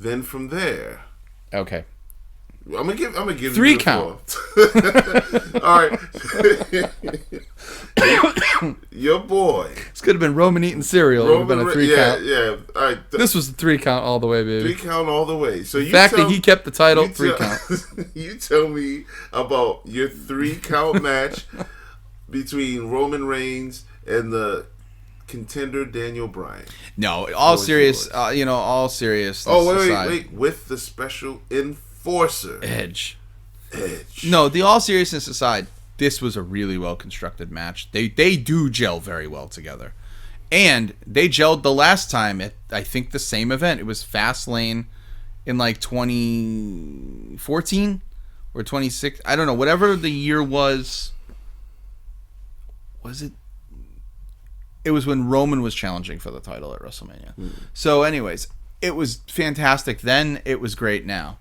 then from there, okay, I'm gonna give 3 you count. All right, your boy. This could have been Roman eating cereal. It would have been a 3 count. Yeah. All right. This was a 3 count all the way, baby. 3 count all the way. So the fact that he kept the title, 3 count. You tell me about your 3 count match between Roman Reigns and the contender Daniel Bryan. No, all serious. All seriousness. Oh wait! With the special enforcer, Edge. No, the all seriousness aside, this was a really well constructed match. They do gel very well together, and they gelled the last time at I think the same event. It was Fastlane in like 2014 or 26. I don't know. Whatever the year was. Was it? It was when Roman was challenging for the title at WrestleMania. So, anyways, it was fantastic then. It was great now.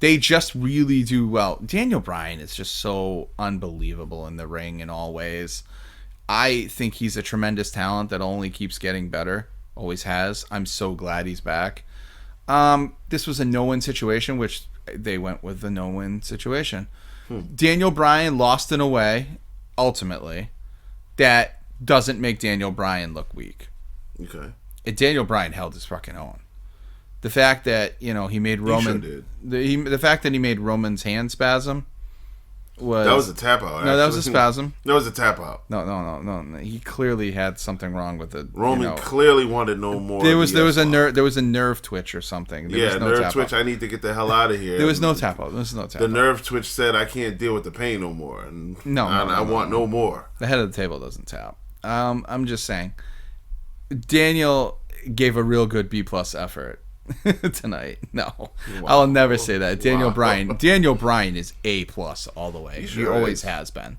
They just really do well. Daniel Bryan is just so unbelievable in the ring in all ways. I think he's a tremendous talent that only keeps getting better. Always has. I'm so glad he's back. This was a no-win situation, which they went with the no-win situation. Daniel Bryan lost in a way, ultimately, that doesn't make Daniel Bryan look weak. Okay. And Daniel Bryan held his fucking own. The fact that he made Roman, sure the fact that he made Roman's hand spasm was that was a tap out. No, that was a spasm. That was a tap out. No. He clearly had something wrong with it. Roman clearly wanted no more. There was a nerve twitch or something. There was no nerve twitch. I need to get the hell out of here. There was no tap out. There was no tap out. The nerve twitch said, "I can't deal with the pain no more." And I want no more. The head of the table doesn't tap. I'm just saying, Daniel gave a real good B+ effort tonight. No, wow. I'll never say that. Daniel Bryan is A+ all the way. He always has been.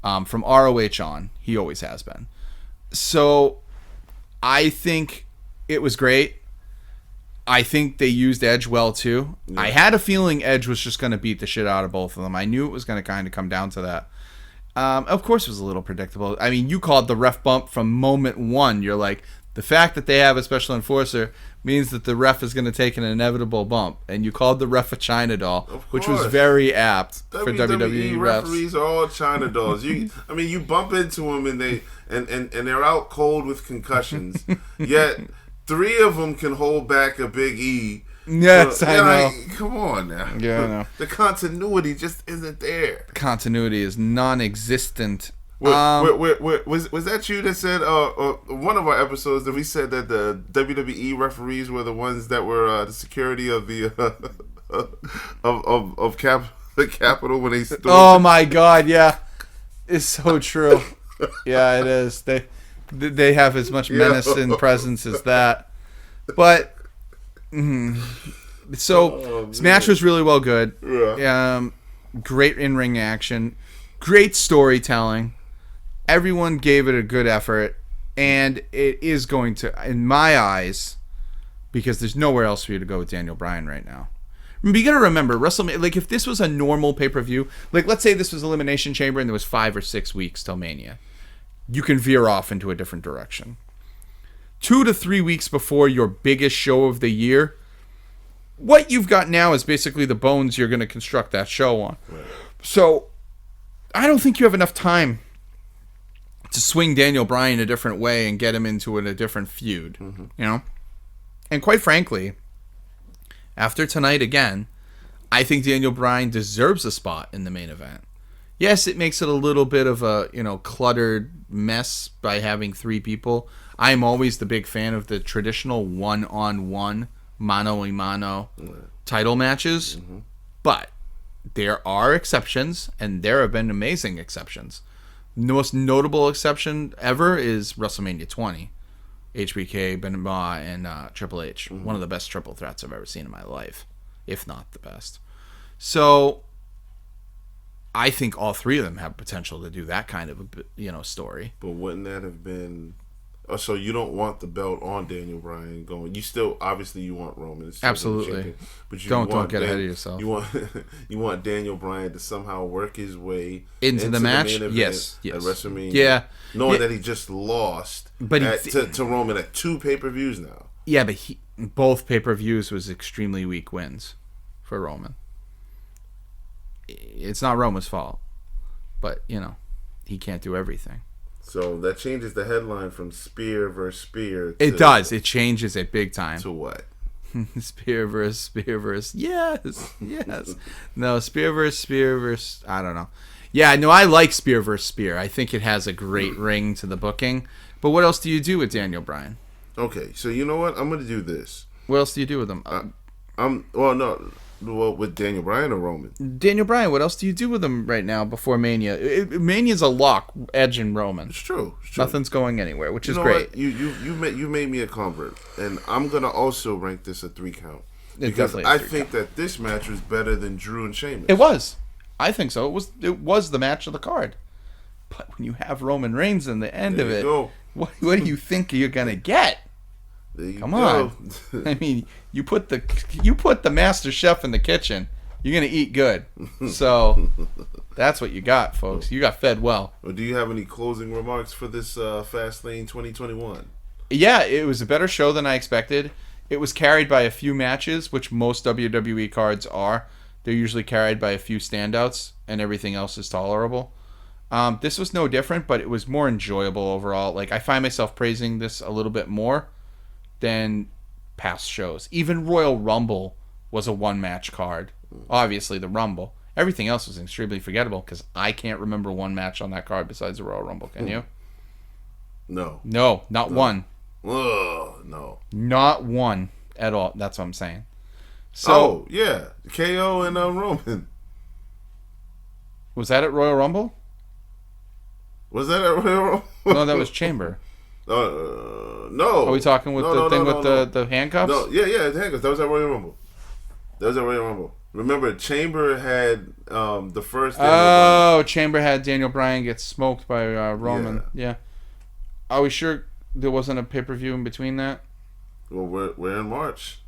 From ROH on, he always has been. So I think it was great. I think they used Edge well too. Yeah. I had a feeling Edge was just going to beat the shit out of both of them. I knew it was going to kind of come down to that. Of course, it was a little predictable. I mean, you called the ref bump from moment one. You're like, the fact that they have a special enforcer means that the ref is going to take an inevitable bump. And you called the ref a China doll, which was very apt for WWE refs. Referees are all China dolls. You bump into them and they're out cold with concussions. Yet 3 of them can hold back a Big E. Yes, I know. Come on now. Yeah, I know. The continuity just isn't there. Continuity is non-existent. Was that you that said one of our episodes that we said that the WWE referees were the ones that were the security of the the Capitol when they stormed? Oh my God! Yeah, it's so true. Yeah, it is. They have as much menace and presence as that, but. So this match was really well good. Yeah. Great in-ring action, great storytelling. Everyone gave it a good effort, and it is going to, in my eyes, because there's nowhere else for you to go with Daniel Bryan right now. But you got to remember, WrestleMania. Like if this was a normal pay-per-view, like let's say this was Elimination Chamber and there was 5 or 6 weeks till Mania, you can veer off into a different direction. 2 to 3 weeks before your biggest show of the year, what you've got now is basically the bones you're going to construct that show on. Right. So, I don't think you have enough time to swing Daniel Bryan a different way and get him into a different feud. Mm-hmm. You know? And quite frankly, after tonight again, I think Daniel Bryan deserves a spot in the main event. Yes, it makes it a little bit of a, cluttered mess by having 3 people. I'm always the big fan of the traditional one-on-one, mano-a-mano title matches. Mm-hmm. But there are exceptions, and there have been amazing exceptions. The most notable exception ever is WrestleMania 20. HBK, Benoit, and Triple H. Mm-hmm. One of the best triple threats I've ever seen in my life, if not the best. So I think all 3 of them have potential to do that kind of a story. But wouldn't that have been? So you don't want the belt on Daniel Bryan going? You still obviously you want Roman. Absolutely. But you don't get ahead of yourself. You want Daniel Bryan to somehow work his way into the match. Main event yes. At WrestleMania. Yeah. Knowing that he just lost to Roman at 2 pay-per-views now. Yeah, but both pay-per-views was extremely weak wins for Roman. It's not Roman's fault, but, he can't do everything. So that changes the headline from Spear versus Spear It does. It changes it big time. To what? Spear versus. Yes. No, Spear versus. I don't know. Yeah, no, I like Spear versus Spear. I think it has a great ring to the booking. But what else do you do with Daniel Bryan? Okay, so you know what? I'm going to do this. What else do you do with him? With Daniel Bryan or Roman? Daniel Bryan, what else do you do with him right now before Mania? Mania's a lock, Edge and Roman. It's true. Nothing's going anywhere, which is great. What? You made me a convert, and I'm going to also rank this a 3 count. Because definitely I think that this match was better than Drew and Sheamus. It was. I think so. It was the match of the card. But when you have Roman Reigns in the end of it, what do you think you're going to get? Come on. I mean, you put the master chef in the kitchen, you're going to eat good. So that's what you got, folks. You got fed well. Well, do you have any closing remarks for this Fastlane 2021? Yeah, it was a better show than I expected. It was carried by a few matches, which most WWE cards are. They're usually carried by a few standouts, and everything else is tolerable. This was no different, but it was more enjoyable overall. Like, I find myself praising this a little bit more than past shows. Even Royal Rumble was a one-match card. Obviously, the Rumble. Everything else was extremely forgettable because I can't remember one match on that card besides the Royal Rumble. Can you? No. No, not one. No. Not one at all. That's what I'm saying. So, yeah. KO and Roman. Was that at Royal Rumble? Was that at Royal Rumble? No, that was Chamber. No. Are we talking with the handcuffs? No, yeah, the handcuffs. That was at Royal Rumble. Remember, Chamber had the first. Chamber had Daniel Bryan get smoked by Roman. Yeah. Are we sure there wasn't a pay-per-view in between that? Well, we're in March.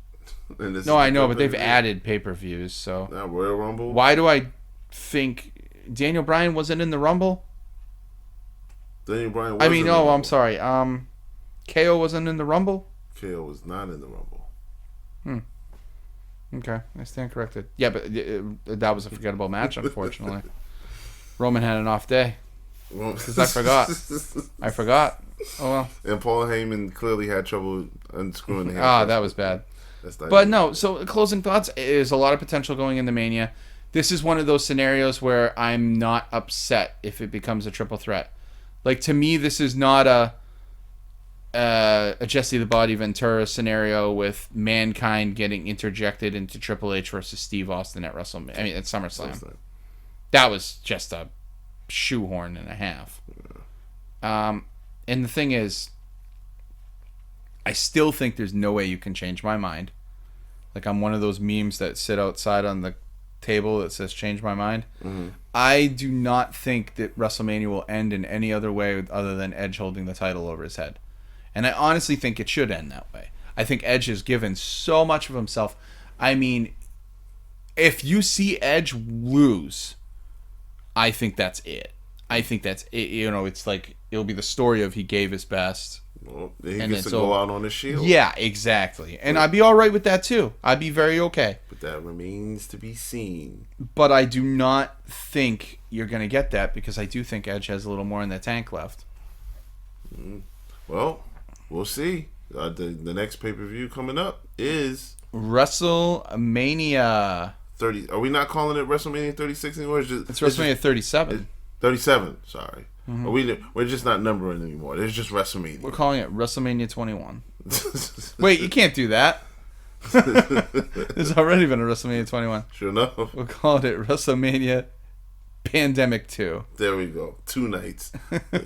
No, I know, but they've added pay-per-views. So now Royal Rumble. Why do I think Daniel Bryan wasn't in the Rumble? Daniel Bryan. I'm sorry. KO wasn't in the Rumble. KO was not in the Rumble. Okay, I stand corrected. Yeah, but that was a forgettable match, unfortunately. Roman had an off day because I forgot. Oh well. And Paul Heyman clearly had trouble unscrewing the handcuffs. That was bad. But no, so closing thoughts is a lot of potential going into Mania. This is one of those scenarios where I'm not upset if it becomes a triple threat. Like, to me, this is not a Jesse the Body Ventura scenario with Mankind getting interjected into Triple H versus Steve Austin at WrestleMania. I mean, at SummerSlam. That was just a shoehorn and a half. And the thing is, I still think there's no way you can change my mind. Like, I'm one of those memes that sit outside on the table that says change my mind. Mm-hmm. I do not think that WrestleMania will end in any other way other than Edge holding the title over his head. And I honestly think it should end that way. I think Edge has given so much of himself. I mean, if you see Edge lose, I think that's it. I think that's it. It's like, it'll be the story of he gave his best. Well, he gets to go out on his shield. Yeah, exactly. And I'd be all right with that, too. I'd be very okay. But that remains to be seen. But I do not think you're going to get that because I do think Edge has a little more in the tank left. Well, we'll see. The next pay-per-view coming up is WrestleMania 30. Are we not calling it WrestleMania 36 anymore? It's WrestleMania 37. 37, sorry. Mm-hmm. We're just not numbering anymore. It's just WrestleMania. We're calling it WrestleMania 21. Wait, you can't do that. There's already been a WrestleMania 21. Sure enough. We'll call it WrestleMania Pandemic 2. There we go. 2 nights.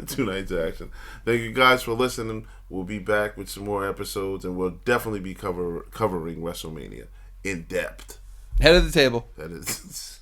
2 nights of action. Thank you guys for listening. We'll be back with some more episodes, and we'll definitely be covering WrestleMania in depth. Head of the table. That is...